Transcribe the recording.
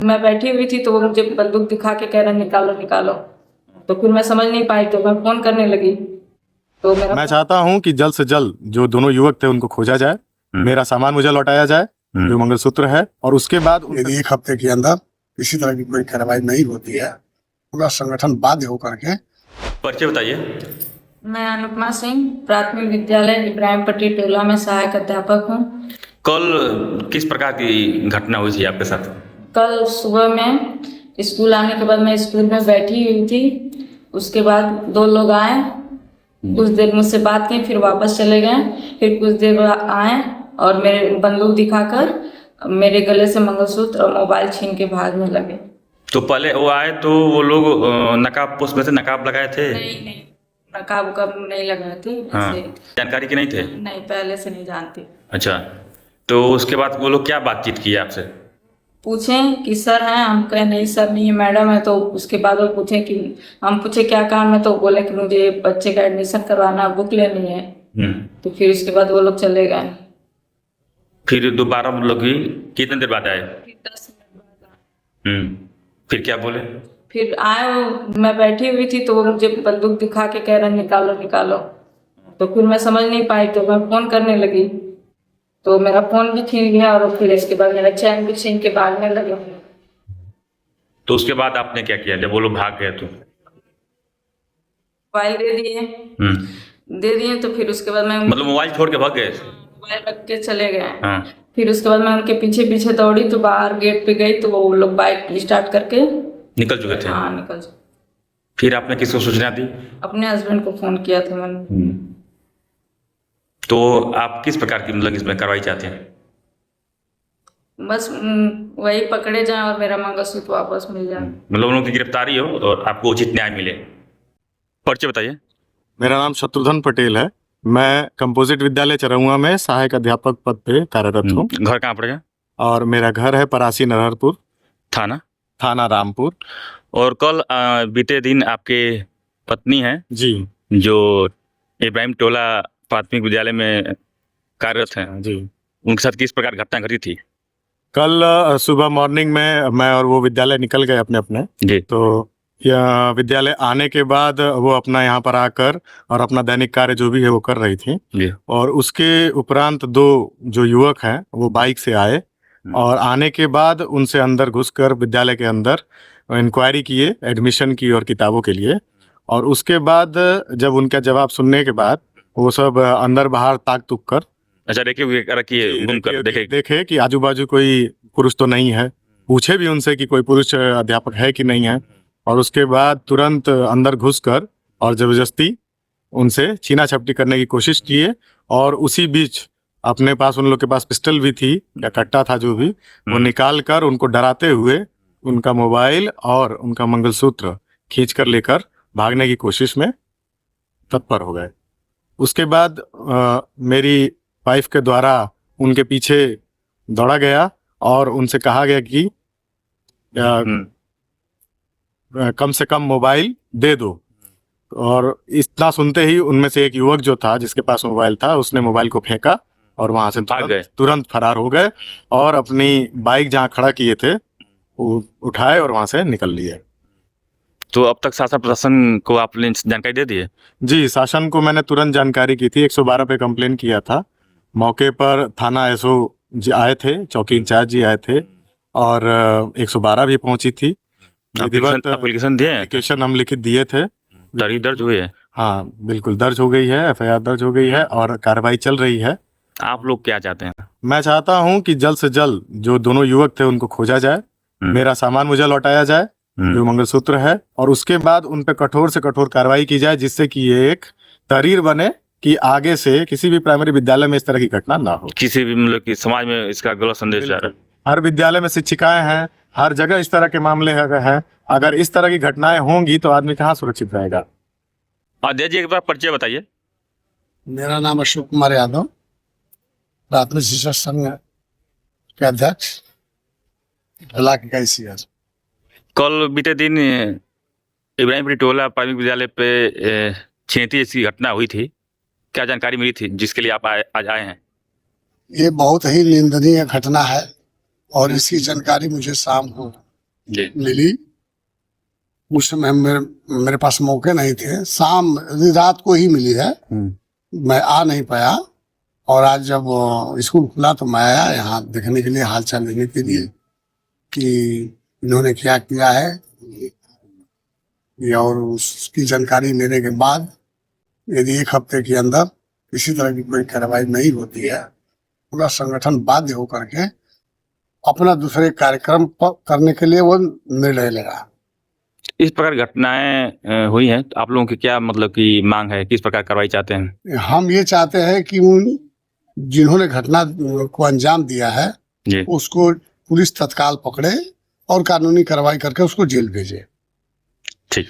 मैं बैठी हुई थी तो वो मुझे बंदूक दिखा के कह रहा निकालो निकालो। तो फिर मैं समझ नहीं पाई तो मैं फोन करने लगी। तो मैं चाहता हूं कि जल्द से जल्द जो दोनों युवक थे उनको खोजा जाए, मेरा सामान मुझे लौटाया जाए, जो मंगलसूत्र है, और उसके बाद यदि एक हफ्ते के अंदर किसी तरह की कोई कार्रवाई नहीं होती है, पूरा संगठन बाध्य होकर के। परिचय बताइए। मैं अनुपमा सिंह, प्राथमिक विद्यालय इब्राहिम पट्टी टोला में सहायक अध्यापक हूँ। कल किस प्रकार की घटना हुई थी आपके साथ? कल सुबह में स्कूल आने के बाद मैं स्कूल में बैठी हुई थी। उसके बाद दो लोग आए, कुछ देर मुझसे बात की, फिर वापस चले गए। फिर कुछ देर बाद आए और मेरे बंदूक दिखाकर मेरे गले से मंगलसूत्र और मोबाइल छीन के भागने लगे। तो पहले वो आए तो वो लोग नकाब पोस्ट में थे, नकाब लगाए थे? नहीं, नकाब उकाब नहीं लगाए थे। हाँ, जानकारी के नहीं थे? नहीं, पहले से नहीं जानती। अच्छा, तो उसके बाद वो लोग क्या बातचीत किए आपसे? पूछें कि सर हैं, हम कहे नहीं सर नहीं है, मैडम है। तो उसके बाद वो पूछे कि हम पूछे क्या काम है, तो बोले कि मुझे बच्चे का एडमिशन करवाना, बुक लेनी है। तो फिर उसके बाद वो लोग चले गए। फिर दोबारा हम लोग कितने देर बाद आए? फिर 10 मिनट बाद आए। फिर क्या बोले? फिर आए, मैं बैठी हुई थी तो वो मुझे बंदूक दिखा के कह रहे निकालो निकालो। तो फिर मैं समझ नहीं पाई तो मैं फोन करने लगी। तो मेरा फोन भी छीन गया और फिर इसके बाद मेरा चैन भी छीन के भागने लगे। तो उसके बाद आपने क्या किया जब वो लोग भाग गए? तो मोबाइल दे दिए तो फिर उसके बाद मैं मतलब मोबाइल छोड़ के भाग गए? मोबाइल रख के चले गए। हाँ। फिर उसके बाद मैं उनके पीछे पीछे दौड़ी तो बाहर गेट पे गई तो वो लोग बाइक स्टार्ट करके निकल चुके थे? हाँ, निकल चुके। फिर आपने किसको सूचना दी? अपने हस्बैंड को फोन किया था मैंने। तो आप किस प्रकार की मतलब इसमें कार्रवाई चाहते हैं? बस वही पकड़े जाए और मेरा मंगलसूत्र वापस मिल जाए। मतलब उन लोगों की गिरफ्तारी हो और आपको उचित न्याय मिले। परिचय बताइए। मेरा नाम शत्रुघ्न पटेल है। मैं कंपोजिट विद्यालय चरहुआ में सहायक अध्यापक पद पे कार्यरत हूँ। घर कहाँ पड़ेगा? और मेरा घर है परासी नरहरपुर, थाना रामपुर। और कल बीते दिन आपके पत्नी हैं जी, जो इब्राहिम टोला प्राथमिक विद्यालय में कार्यरत हैं जी, उनके साथ किस प्रकार घटना घटी थी? कल सुबह मॉर्निंग में मैं और वो विद्यालय निकल गए अपने अपने। जी। तो विद्यालय आने के बाद वो अपना यहाँ पर आकर और अपना दैनिक कार्य जो भी है वो कर रही थी। जी। और उसके उपरांत दो जो युवक हैं वो बाइक से आए और आने के बाद उनसे अंदर घुसकर विद्यालय के अंदर इंक्वायरी किए एडमिशन की और किताबों के लिए। और उसके बाद जब उनका जवाब सुनने के बाद वो सब अंदर बाहर ताक तुक कर अच्छा, देखे कि आजू बाजू कोई पुरुष तो नहीं है। पूछे भी उनसे कि कोई पुरुष अध्यापक है कि नहीं है। और उसके बाद तुरंत अंदर घुसकर और जबरदस्ती उनसे छीना झपटी करने की कोशिश किए। और उसी बीच अपने पास उन लोग के पास पिस्टल भी थी या कट्टा था जो भी, वो निकाल कर उनको डराते हुए उनका मोबाइल और उनका मंगलसूत्र खींच कर लेकर भागने की कोशिश में तत्पर हो गए। उसके बाद मेरी वाइफ के द्वारा उनके पीछे दौड़ा गया और उनसे कहा गया कि कम से कम मोबाइल दे दो। और इतना सुनते ही उनमें से एक युवक जो था जिसके पास मोबाइल था उसने मोबाइल को फेंका और वहां से तुरंत फरार हो गए और अपनी बाइक जहां खड़ा किए थे वो उठाए और वहां से निकल लिए। तो अब तक शासन प्रशासन को आपने जानकारी दे दी है? जी, शासन को मैंने तुरंत जानकारी की थी। 112 पे कंप्लेन किया था। मौके पर थाना एसओ जी आए थे, चौकी इंचार्ज जी आए थे और 112 भी पहुंची थी। एप्लीकेशन हम लिखित दिए थे। दर्ज हुई है? हाँ, बिल्कुल दर्ज हो गई है, एफआईआर दर्ज हो गई है और कार्रवाई चल रही है। आप लोग क्या चाहते हैं? मैं चाहता हूं कि जल्द से जल्द जो दोनों युवक थे उनको खोजा जाए, मेरा सामान मुझे लौटाया जाए, जो मंगलसूत्र है, और उसके बाद उन पर कठोर से कठोर कार्रवाई की जाए जिससे कि ये एक तहरीर बने कि आगे से किसी भी प्राइमरी विद्यालय में इस तरह की घटना ना हो। किसी भी मतलब कि समाज में इसका गलत संदेश जा रहा है। हर विद्यालय में शिक्षिकाएं हैं, हर जगह इस तरह के मामले हैं। अगर इस तरह की घटनाएं होंगी तो आदमी कहाँ सुरक्षित रहेगा। अध्यक्ष जी एक बार परिचय बताइए। मेरा नाम अशोक कुमार यादव, प्राथमिक शिक्षक संघ के अध्यक्ष, कल बीते दिन इब्राहिम टोला प्राथमिक विद्यालय पे छेती जैसी घटना हुई थी, क्या जानकारी मिली थी जिसके लिए आप आज आए हैं? ये बहुत ही निंदनीय घटना है और इसकी जानकारी मुझे शाम को जी मिली। उस समय मेरे पास मौके नहीं थे, शाम रात को ही मिली है, मैं आ नहीं पाया। और आज जब स्कूल खुला तो मैं आया यहाँ देखने के लिए, हालचाल लेने के लिए कि इन्होंने क्या किया है। और उसकी जानकारी लेने के बाद यदि 1 हफ्ते के अंदर किसी तरह की कोई कार्रवाई नहीं होती है, पूरा संगठन बाध्य होकर के अपना दूसरे कार्यक्रम करने के लिए वो निर्णय लेगा। इस प्रकार घटनाएं हुई हैं तो आप लोगों की क्या मतलब की मांग है, किस प्रकार कार्रवाई चाहते हैं? हम ये चाहते हैं कि उन जिन्होंने घटना को अंजाम दिया है जी उसको पुलिस तत्काल पकड़े और कानूनी कार्रवाई करके उसको जेल भेजे। ठीक।